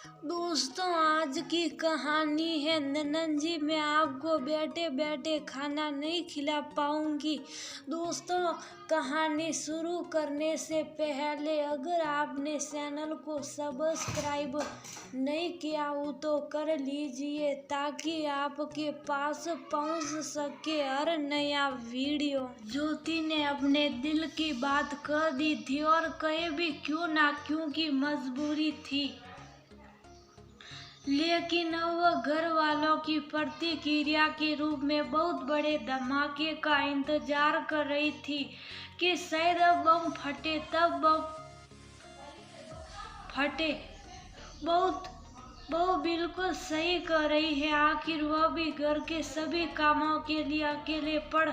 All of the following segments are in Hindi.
दोस्तों, आज की कहानी है नन्नन जी। मैं आपको बैठे बैठे खाना नहीं खिला पाऊंगी। दोस्तों, कहानी शुरू करने से पहले अगर आपने चैनल को सब्सक्राइब नहीं किया हो तो कर लीजिए, ताकि आपके पास पहुंच सके हर नया वीडियो। ज्योति ने अपने दिल की बात कह दी थी, और कहे भी क्यों ना, क्योंकि मजबूरी थी। लेकिन अब वह घर वालों की प्रतिक्रिया के रूप में बहुत बड़े धमाके का इंतजार कर रही थी कि शायद अब बम फटे, तब बम फटे। बहुत वो बिल्कुल सही कह रही है। आखिर वह भी घर के सभी कामों के लिए अकेले पड़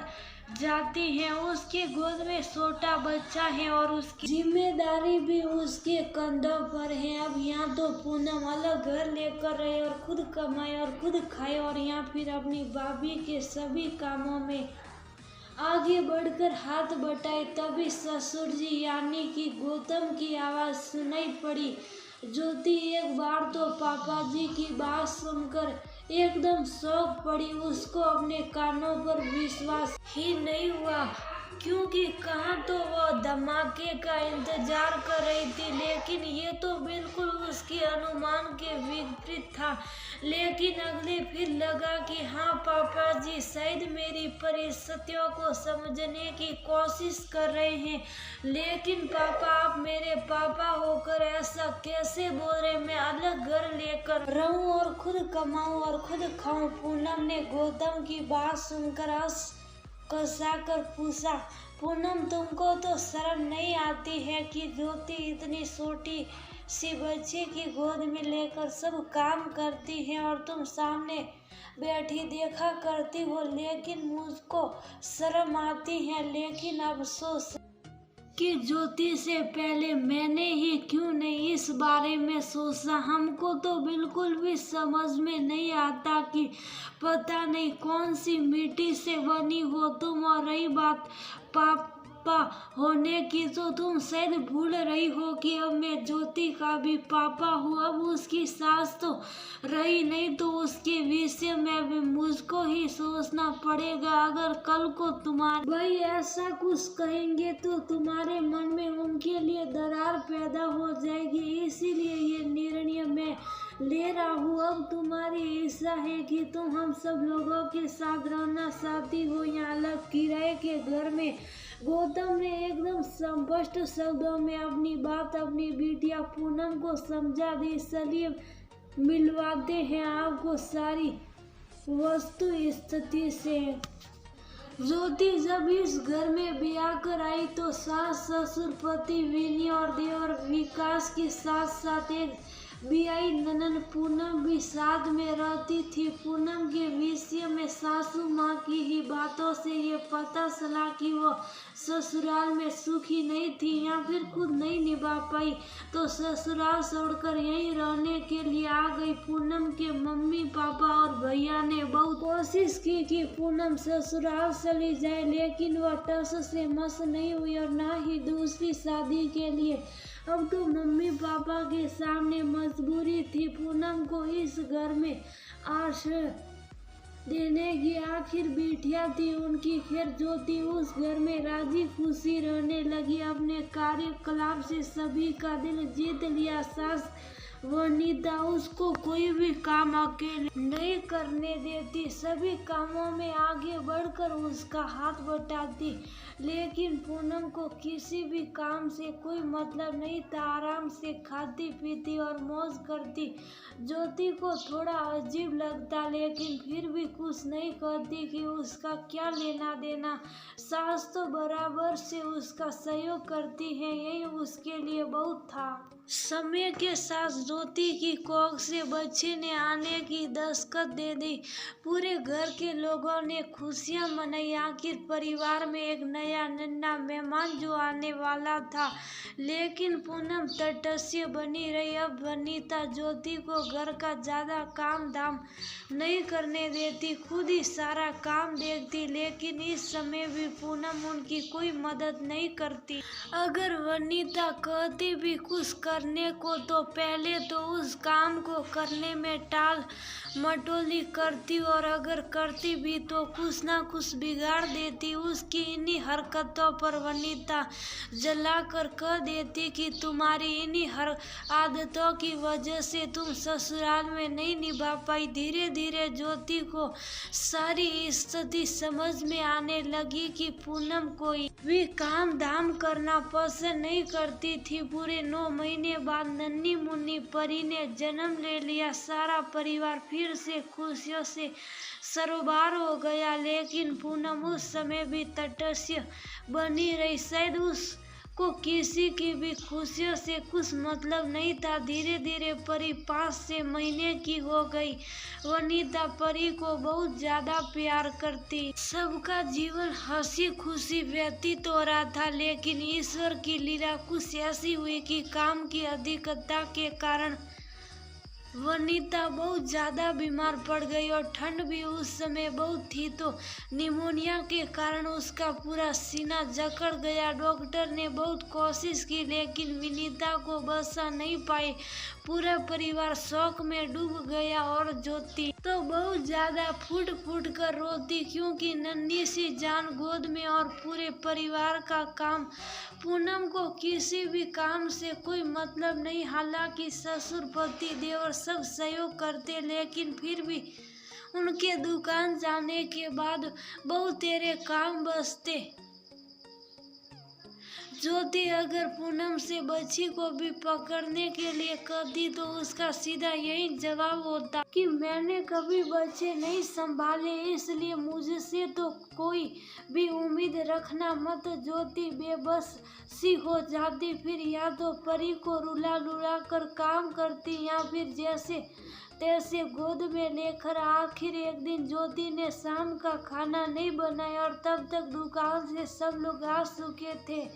जाती है। उसके गोद में छोटा बच्चा है और उसकी जिम्मेदारी भी उसके कंधों पर है। अब यहाँ तो पूनम अलग घर लेकर रहे और खुद कमाए और खुद खाए, और यहाँ फिर अपनी भाभी के सभी कामों में आगे बढ़कर हाथ बटाए। तभी ससुर जी यानी कि गौतम की आवाज सुनाई पड़ी। ज्योति एक बार तो पापा जी की बात सुनकर एकदम शौक पड़ी। उसको अपने कानों पर विश्वास ही नहीं हुआ, क्योंकि कहाँ तो वो धमाके का इंतजार कर रही थी, लेकिन ये तो बिल्कुल उसके अनुमान के विपरीत था। लेकिन अगले फिर लगा कि हाँ, पापा जी शायद मेरी परिस्थितियों को समझने की कोशिश कर रहे हैं। लेकिन पापा, आप मेरे पापा होकर ऐसा कैसे बोल रहे? मैं अलग घर लेकर रहूं और खुद कमाऊं और खुद खाऊं। पूनम ने गौतम की बात सुनकर कसाकर पूछा, पूनम, तुमको तो शर्म नहीं आती है कि ज्योति इतनी छोटी सी बच्ची की गोद में लेकर सब काम करती है और तुम सामने बैठी देखा करती हो? लेकिन मुझको शर्म आती है, लेकिन अफसोस कि ज्योति से पहले मैंने ही क्यों नहीं इस बारे में सोचा। हमको तो बिल्कुल भी समझ में नहीं आता कि पता नहीं कौन सी मिट्टी से बनी हो तुम। और रही बात पापा होने की, तो तुम शायद भूल रही हो कि अब मैं ज्योति का भी पापा हूँ। अब उसकी सास तो रही नहीं, तो उसके विषय में भी मुझको ही सोचना पड़ेगा। अगर कल को तुम्हारे भाई ऐसा कुछ कहेंगे तो तुम्हारे मन में उनके लिए दरार पैदा हो जाएगी। इसीलिए ये निर्णय मैं ले रहा हूँ। अब तुम्हारी इच्छा है कि तुम हम सब लोगों के साथ रहना चाहती हो या अलग किराए के घर में? गौतम ने एकदम स्पष्ट शब्दों में अपनी बात अपनी बिटिया पूनम को समझा दी। चलिए मिलवाते हैं आपको सारी वस्तु स्थिति से। ज्योति जब इस घर में ब्याह कर आई तो सास, ससुर, पति विनय और देवर विकास के साथ साथ एक बियाई ननद पूनम भी साथ में रहती थी। पूनम के विषय में सासू माँ की ही बातों से ये पता चला कि वो ससुराल में सुखी नहीं थी या फिर खुद नहीं निभा पाई, तो ससुराल छोड़कर यहीं रहने के लिए आ गई। पूनम के मम्मी पापा और भैया ने बहुत कोशिश की कि पूनम ससुराल चली जाए, लेकिन वह टस से मस नहीं हुई और ना ही दूसरी शादी के लिए। अब तो मम्मी पापा के सामने मजबूरी थी पूनम को इस घर में आश्रय देने की। आखिर बिटिया थी उनकी। खैर, ज्योति उस घर में राजी खुशी रहने लगी। अपने कार्यकलाप से सभी का दिल जीत लिया। सास वनीता उसको कोई भी काम अकेले नहीं करने देती, सभी कामों में आगे बढ़कर उसका हाथ बटाती। लेकिन पूनम को किसी भी काम से कोई मतलब नहीं था। आराम से खाती पीती और मौज करती। ज्योति को थोड़ा अजीब लगता, लेकिन फिर भी कुछ नहीं कहती कि उसका क्या लेना देना। सास तो बराबर से उसका सहयोग करती है, यही उसके लिए बहुत था। समय के साथ ज्योति की कोख से बच्चे ने आने की दस्तक दे दी। पूरे घर के लोगों ने खुशियां मनाई। आखिर परिवार में एक नया नन्हा मेहमान जो आने वाला था। लेकिन पूनम तटस्थ बनी रही। अब वनीता ज्योति को घर का ज्यादा काम धाम नहीं करने देती, खुद ही सारा काम देखती। लेकिन इस समय भी पूनम उनकी कोई मदद नहीं करती। अगर वनीता कहती भी कुछ कर करने को तो पहले तो उस काम को करने में टाल मटोली करती, और अगर करती भी तो कुछ ना कुछ बिगाड़ देती। उसकी इन्हीं हरकतों पर वनिता जलाकर कह देती कि तुम्हारी इन्हीं हर आदतों की वजह से तुम ससुराल में नहीं निभा पाई। धीरे धीरे ज्योति को सारी स्थिति समझ में आने लगी कि पूनम कोई भी काम धाम करना पसंद नहीं करती थी। पूरे 9 महीने बाद नन्ही मुन्नी परी ने जन्म ले लिया। सारा परिवार फिर से खुशियों से सरोबार हो गया, लेकिन पूनम उस समय भी तटस्थ बनी रही। शायद उसको किसी की भी खुशियों से कुछ मतलब नहीं था। धीरे धीरे परी 5-6 महीने की हो गई। वनिता परी को बहुत ज्यादा प्यार करती। सबका जीवन हंसी खुशी व्यतीत हो रहा था, लेकिन ईश्वर की लीला कुछ ऐसी हुई कि काम की अधिकता के कारण वनिता बहुत ज्यादा बीमार पड़ गई, और ठंड भी उस समय बहुत थी, तो निमोनिया के कारण उसका पूरा सीना जकड़ गया। डॉक्टर ने बहुत कोशिश की, लेकिन वनिता को बचा नहीं पाए। पूरा परिवार शौक में डूब गया, और ज्योति तो बहुत ज्यादा फूट फूट कर रोती, क्योंकि नन्ही सी जान गोद में और पूरे परिवार का काम। पूनम को किसी भी काम से कोई मतलब नहीं। हालांकि ससुर पति देवर सब सहयोग करते, लेकिन फिर भी उनके दुकान जाने के बाद बहुत तेरे काम बचते। ज्योति अगर पूनम से बच्ची को भी पकड़ने के लिए कहती तो उसका सीधा यही जवाब होता कि मैंने कभी बच्चे नहीं संभाले, इसलिए मुझसे तो कोई भी उम्मीद रखना मत। ज्योति बेबस सी हो जाती, फिर या तो परी को रुला रुला कर काम करती, या फिर जैसे तैसे गोद में लेकर। आखिर एक दिन ज्योति ने शाम का खाना नहीं बनाया, और तब तक दुकान से सब लोग आ चुके थे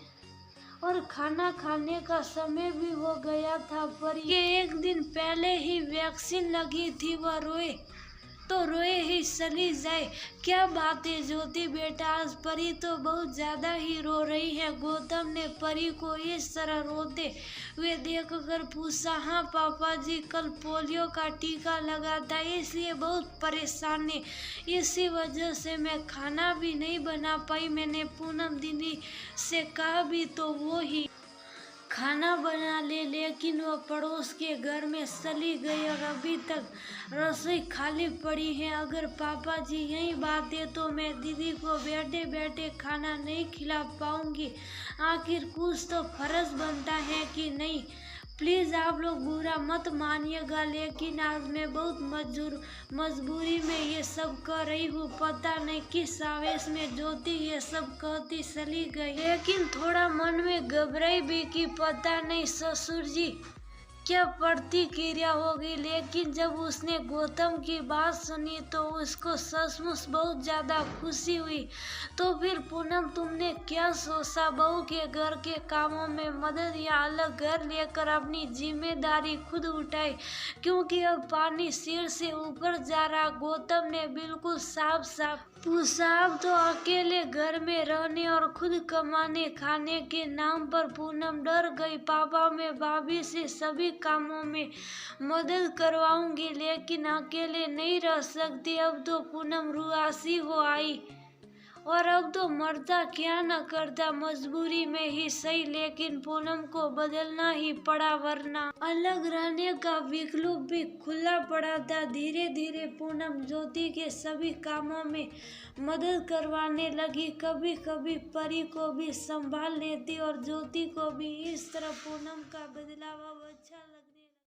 और खाना खाने का समय भी हो गया था। पर ये एक दिन पहले ही वैक्सीन लगी थी, वह रोए तो रोए ही चली जाए। क्या बात है ज्योति बेटा, आज परी तो बहुत ज्यादा ही रो रही है। गौतम ने परी को इस तरह रोते हुए देखकर पूछा। हाँ पापा जी, कल पोलियो का टीका लगा था, इसलिए बहुत परेशान है। इसी वजह से मैं खाना भी नहीं बना पाई। मैंने पूनम दीदी से कहा भी तो वो ही खाना बना ले, लेकिन वह पड़ोस के घर में चली गई और अभी तक रसोई खाली पड़ी है। अगर पापा जी यही बात है तो मैं दीदी को बैठे बैठे खाना नहीं खिला पाऊंगी। आखिर कुछ तो फर्ज बनता है कि नहीं। प्लीज़ आप लोग बुरा मत मानिएगा, लेकिन आज मैं बहुत मजबूरी में ये सब कर रही हूँ। पता नहीं किस आवेश में ज्योति ये सब कहती चली गई, लेकिन थोड़ा मन में घबराई भी कि पता नहीं ससुर जी क्या प्रतिक्रिया होगी। लेकिन जब उसने गौतम की बात सुनी तो उसको सचमुच बहुत ज़्यादा खुशी हुई। तो फिर पूनम तुमने क्या सोचा, बहू के घर के कामों में मदद या अलग घर लेकर अपनी जिम्मेदारी खुद उठाई, क्योंकि अब पानी सिर से ऊपर जा रहा। गौतम ने बिल्कुल साफ साफ पूछा। अब तो अकेले घर में रहने और खुद कमाने खाने के नाम पर पूनम डर गई। पापा मैं भाभी से सभी कामों में मदद करवाऊंगी, लेकिन अकेले नहीं रह सकती। अब तो पूनम रुआसी हो आई, और अब तो मरता क्या न करता, मजबूरी में ही सही, लेकिन पूनम को बदलना ही पड़ा, वरना अलग रहने का विकल्प भी खुला पड़ा था। धीरे धीरे पूनम ज्योति के सभी कामों में मदद करवाने लगी। कभी कभी परी को भी संभाल लेती और ज्योति को भी। इस तरह पूनम का बदलाव अब अच्छा लगा।